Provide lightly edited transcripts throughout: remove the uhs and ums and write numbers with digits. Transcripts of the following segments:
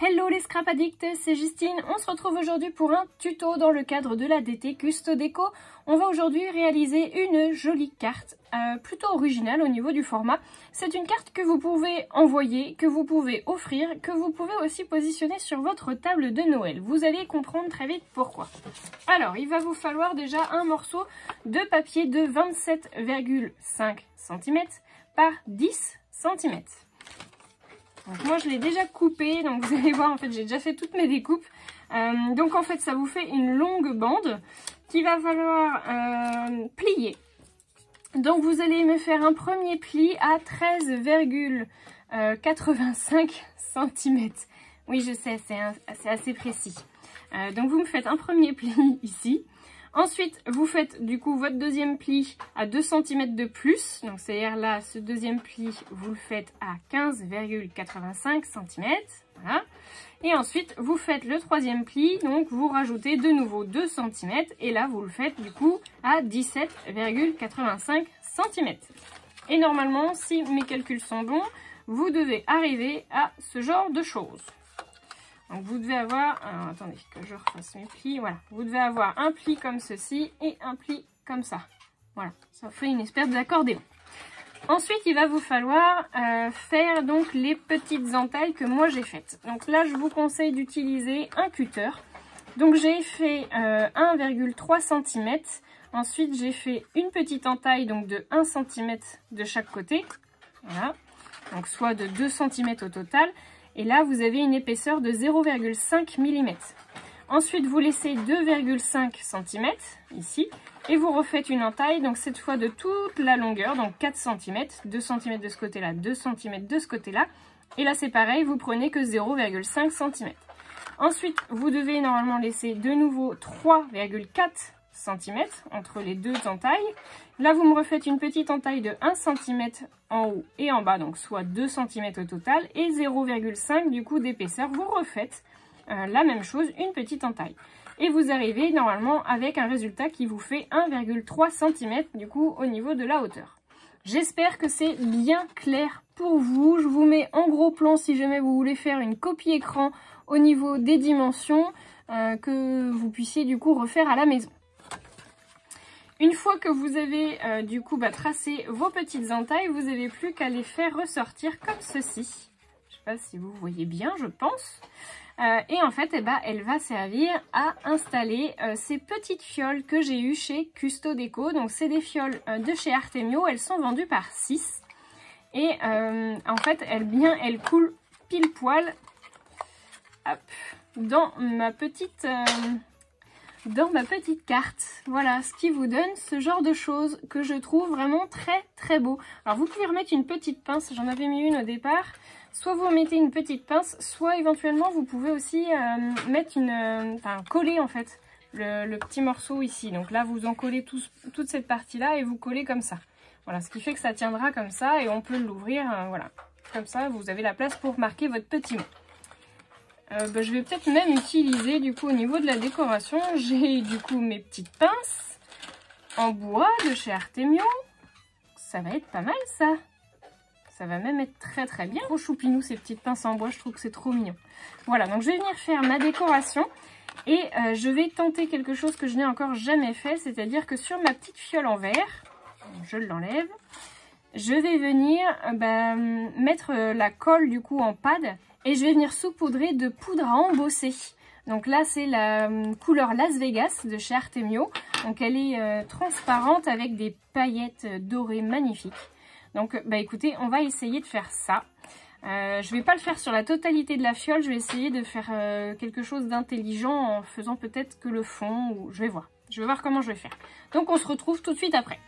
Hello les scrap addicts, c'est Justine. On se retrouve aujourd'hui pour un tuto dans le cadre de la DT Custo Déco. On va aujourd'hui réaliser une jolie carte, plutôt originale au niveau du format. C'est une carte que vous pouvez envoyer, que vous pouvez offrir, que vous pouvez aussi positionner sur votre table de Noël. Vous allez comprendre très vite pourquoi. Alors, il va vous falloir déjà un morceau de papier de 27,5 cm par 10 cm. Donc moi je l'ai déjà coupé, donc vous allez voir, en fait j'ai déjà fait toutes mes découpes. Donc en fait ça vous fait une longue bande qu'il va falloir plier. Donc vous allez me faire un premier pli à 13,85 cm. Oui je sais, c'est assez précis. Donc vous me faites un premier pli ici. Ensuite, vous faites du coup votre deuxième pli à 2 cm de plus. Donc c'est-à-dire là, ce deuxième pli, vous le faites à 15,85 cm. Voilà. Et ensuite, vous faites le troisième pli. Donc vous rajoutez de nouveau 2 cm. Et là, vous le faites du coup à 17,85 cm. Et normalement, si mes calculs sont bons, vous devez arriver à ce genre de choses. Donc vous devez avoir, alors attendez que je refasse mes plis, voilà, vous devez avoir un pli comme ceci et un pli comme ça. Voilà, ça fait une espèce d'accordéon. Ensuite, il va vous falloir faire donc les petites entailles que moi j'ai faites. Donc là, je vous conseille d'utiliser un cutter. Donc j'ai fait 1,3 cm. Ensuite, j'ai fait une petite entaille donc de 1 cm de chaque côté. Voilà, donc soit de 2 cm au total. Et là, vous avez une épaisseur de 0,5 mm. Ensuite, vous laissez 2,5 cm ici. Et vous refaites une entaille, donc cette fois de toute la longueur, donc 4 cm. 2 cm de ce côté-là, 2 cm de ce côté-là. Et là, c'est pareil, vous prenez que 0,5 cm. Ensuite, vous devez normalement laisser de nouveau 3,4 cm entre les deux entailles. Là, vous me refaites une petite entaille de 1 cm en haut et en bas, donc soit 2 cm au total, et 0,5 du coup d'épaisseur. Vous refaites la même chose, une petite entaille. Et vous arrivez normalement avec un résultat qui vous fait 1,3 cm du coup au niveau de la hauteur. J'espère que c'est bien clair pour vous. Je vous mets en gros plan si jamais vous voulez faire une copie écran au niveau des dimensions, que vous puissiez du coup refaire à la maison. Une fois que vous avez du coup tracé vos petites entailles, vous n'avez plus qu'à les faire ressortir comme ceci. Je ne sais pas si vous voyez bien, je pense. Et en fait, elle va servir à installer ces petites fioles que j'ai eues chez Custo Déco. Donc c'est des fioles de chez Artemio, elles sont vendues par 6. Et en fait, elles coulent pile poil hop, dans ma petite carte. Voilà, ce qui vous donne ce genre de choses que je trouve vraiment très très beau. Alors vous pouvez remettre une petite pince, j'en avais mis une au départ. Soit vous mettez une petite pince, soit éventuellement vous pouvez aussi mettre coller en fait le petit morceau ici. Donc là vous en collez toute cette partie là et vous collez comme ça. Voilà, ce qui fait que ça tiendra comme ça et on peut l'ouvrir, voilà. Comme ça vous avez la place pour marquer votre petit mot. Je vais peut-être même utiliser du coup au niveau de la décoration, j'ai du coup mes petites pinces en bois de chez Artemio. Ça va être pas mal ça. Ça va même être très très bien. Trop choupinou ces petites pinces en bois, je trouve que c'est trop mignon. Voilà, donc je vais venir faire ma décoration et je vais tenter quelque chose que je n'ai encore jamais fait, c'est-à-dire que sur ma petite fiole en verre, je l'enlève, je vais venir mettre la colle du coup en pad. Et je vais venir saupoudrer de poudre à embosser. Donc là, c'est la couleur Las Vegas de chez Artemio. Donc elle est transparente avec des paillettes dorées magnifiques. Donc écoutez, on va essayer de faire ça. Je vais pas le faire sur la totalité de la fiole. Je vais essayer de faire quelque chose d'intelligent en faisant peut-être que le fond. Ou je vais voir. Je vais voir comment je vais faire. Donc on se retrouve tout de suite après.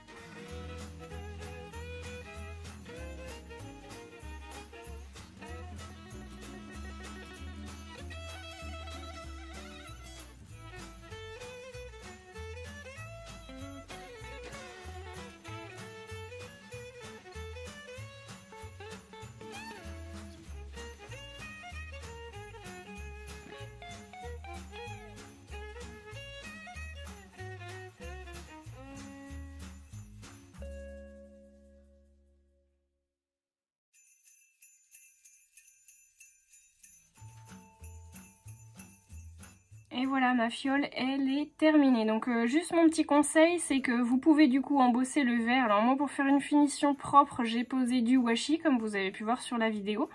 Et voilà, ma fiole, elle est terminée. Donc juste mon petit conseil, c'est que vous pouvez du coup embosser le verre. Alors moi, pour faire une finition propre, j'ai posé du washi, comme vous avez pu voir sur la vidéo.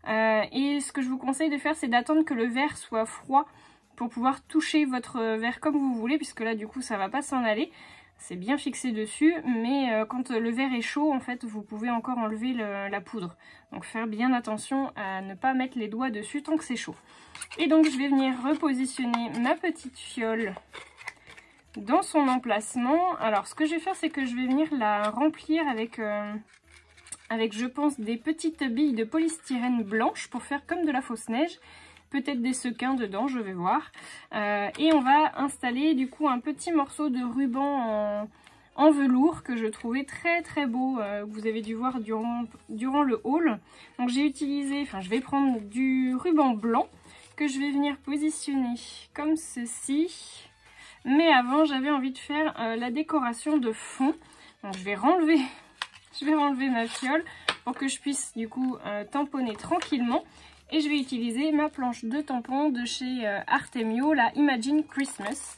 Et ce que je vous conseille de faire, c'est d'attendre que le verre soit froid pour pouvoir toucher votre verre comme vous voulez, puisque là, du coup, ça va pas s'en aller. C'est bien fixé dessus, mais quand le verre est chaud, en fait, vous pouvez encore enlever la poudre. Donc faire bien attention à ne pas mettre les doigts dessus tant que c'est chaud. Et donc je vais venir repositionner ma petite fiole dans son emplacement. Alors ce que je vais faire, c'est que je vais venir la remplir avec je pense, des petites billes de polystyrène blanche pour faire comme de la fausse neige. Peut-être des sequins dedans, je vais voir. Et on va installer du coup un petit morceau de ruban en velours que je trouvais très très beau. Vous avez dû voir durant le haul. Donc j'ai utilisé, je vais prendre du ruban blanc que je vais venir positionner comme ceci. Mais avant, j'avais envie de faire la décoration de fond. Donc je vais renlever ma fiole pour que je puisse du coup tamponner tranquillement. Et je vais utiliser ma planche de tampons de chez Artemio, la Imagine Christmas.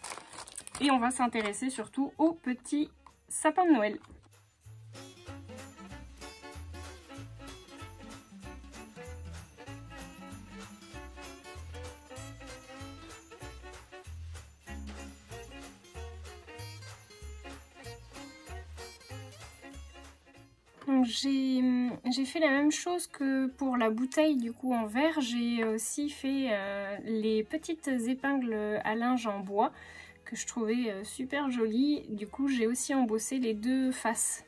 Et on va s'intéresser surtout au petit sapin de Noël. Donc j'ai fait la même chose que pour la bouteille du coup en verre. J'ai aussi fait les petites épingles à linge en bois que je trouvais super jolies. Du coup j'ai aussi embossé les deux faces.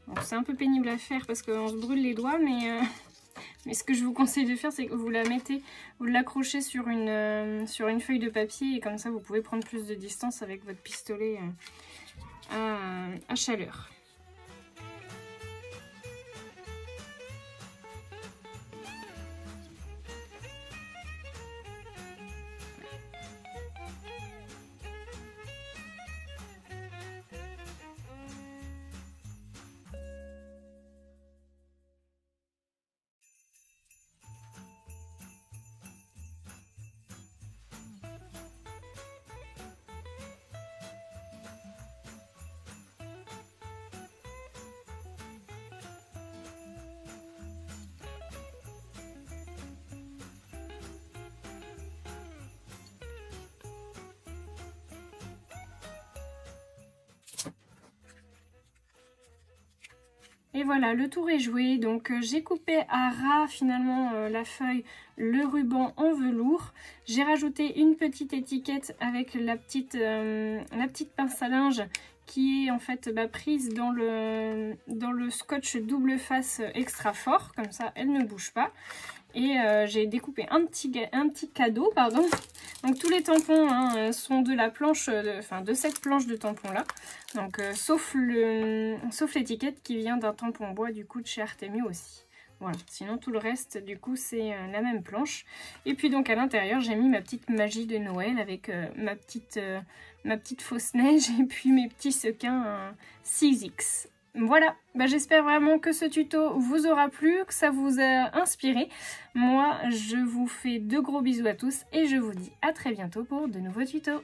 Donc c'est un peu pénible à faire parce qu'on se brûle les doigts, mais ce que je vous conseille de faire, c'est que vous l'accrochez sur une feuille de papier et comme ça vous pouvez prendre plus de distance avec votre pistolet à chaleur. Et voilà, le tour est joué. Donc j'ai coupé à ras finalement la feuille, le ruban en velours. J'ai rajouté une petite étiquette avec la petite pince à linge qui est en fait prise dans le scotch double face extra fort. Comme ça, elle ne bouge pas. Et j'ai découpé un petit cadeau, pardon. Donc tous les tampons sont de la planche, de cette planche de tampons là. Donc sauf l'étiquette qui vient d'un tampon bois du coup de chez Artemio aussi. Voilà, sinon tout le reste du coup c'est la même planche. Et puis donc à l'intérieur j'ai mis ma petite magie de Noël avec ma petite fausse neige et puis mes petits sequins 6X. Voilà, j'espère vraiment que ce tuto vous aura plu, que ça vous a inspiré. Moi, je vous fais de gros bisous à tous et je vous dis à très bientôt pour de nouveaux tutos.